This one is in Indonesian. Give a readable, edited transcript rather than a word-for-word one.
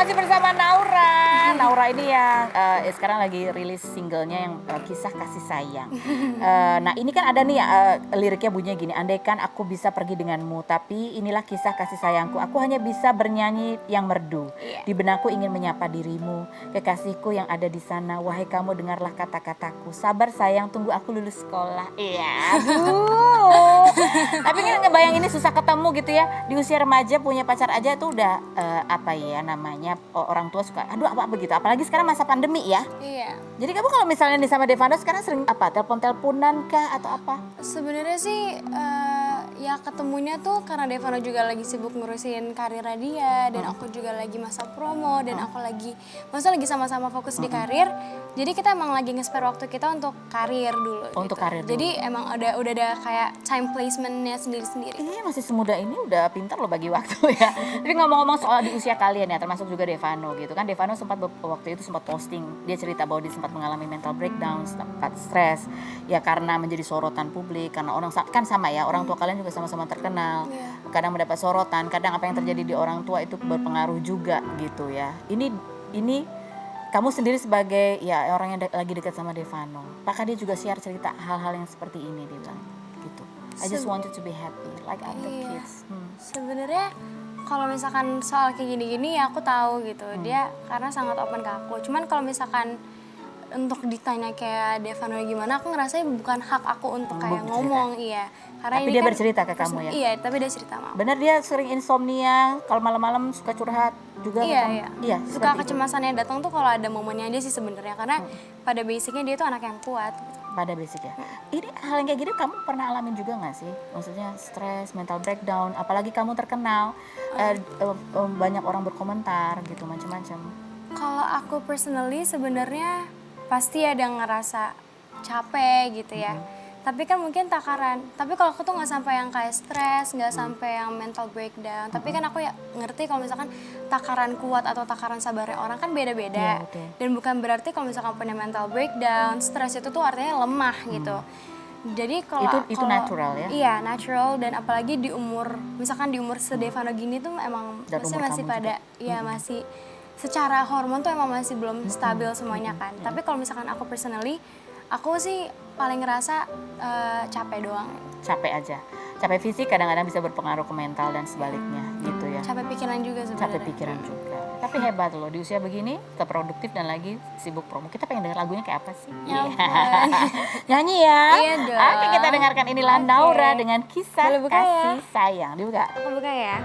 masih bersama Naura. Naura ini yang sekarang lagi rilis singlenya yang Kisah Kasih Sayang. Nah ini kan ada nih liriknya bunyinya gini. Andaikan aku bisa pergi denganmu, tapi inilah kisah kasih sayangku. Aku hanya bisa bernyanyi yang merdu. Di benakku ingin menyapa dirimu, kekasihku yang ada di sana. Wahai kamu dengarlah kata-kataku. Sabar sayang, tunggu aku lulus sekolah. Iya, aduh. Tapi kan ngebayang ini susah ketemu gitu ya. Di usia remaja punya pacar aja tuh udah apa ya namanya, orang tua suka aduh apa begitu. Apalagi sekarang masa pandemi ya. Iya. Jadi kamu kalau misalnya nih sama Devano sekarang sering apa? Telepon-teleponan kah atau apa? Sebenarnya sih ya ketemunya tuh karena Devano juga lagi sibuk ngurusin karirnya dia dan aku juga lagi masa promo dan aku lagi sama-sama fokus di karir. Jadi kita emang lagi nge-spare waktu kita untuk karir dulu. Untuk gitu. karir dulu. Jadi emang udah ada kayak time placement-nya sendiri-sendiri. Iya masih semuda ini udah pintar loh bagi waktu ya. Tapi ngomong-ngomong soal di usia kalian ya, termasuk juga Devano gitu kan. Devano sempat waktu itu sempat posting, dia cerita bahwa dia sempat mengalami mental breakdown, sempat stres ya karena menjadi sorotan publik, karena orang kan sama ya, orang tua kalian juga sama-sama terkenal. Kadang mendapat sorotan, kadang apa yang terjadi di orang tua itu berpengaruh juga gitu ya. Ini kamu sendiri sebagai ya orang yang lagi dekat sama Devano, apakah dia juga share cerita hal-hal yang seperti ini dia bilang gitu. I just wanted to be happy like other kids. Sebenarnya kalau misalkan soal kayak gini-gini ya aku tahu gitu. Dia karena sangat open ke aku. Cuman kalau misalkan untuk ditanya kayak Devano gimana, aku ngerasa bukan hak aku untuk kayak ngomong. Iya. Karena Tapi ini dia kan bercerita ke kamu ya? Iya, tapi dia cerita sama aku. Benar dia sering insomnia, kalau malam-malam suka curhat juga ke kamu? Iya. Suka kecemasannya datang tuh kalau ada momennya aja sih sebenarnya. Karena pada basicnya dia tuh anak yang kuat. Pada basicnya. Ini hal yang kayak gini kamu pernah alamin juga gak sih? Maksudnya stres, mental breakdown, apalagi kamu terkenal, banyak orang berkomentar gitu macam-macam. Kalau aku personally sebenarnya pasti ada ngerasa capek gitu ya. Tapi kan mungkin takaran. Tapi kalau aku tuh nggak sampai yang kayak stres, nggak sampai yang mental breakdown. Tapi kan aku ya ngerti kalau misalkan takaran kuat atau takaran sabarnya orang kan beda-beda. Dan bukan berarti kalau misalkan punya mental breakdown, stres itu tuh artinya lemah gitu. Jadi kalau itu natural ya? Iya natural, dan apalagi di umur misalkan di umur Devano gini tuh emang masih pada ya masih secara hormon tuh emang masih belum stabil semuanya kan. Tapi kalau misalkan aku personally, aku sih paling ngerasa capek doang. Capek aja. Capek fisik kadang-kadang bisa berpengaruh ke mental dan sebaliknya gitu ya. Capek pikiran juga sebenarnya. Capek pikiran juga. Tapi hebat loh, di usia begini tetap produktif dan lagi sibuk promo. Kita pengen denger lagunya kayak apa sih? Nyanyi ya? Iya dong. Oke, kita dengarkan inilah Naura dengan Kisah Kasih Sayang. Dibuka. Aku buka ya.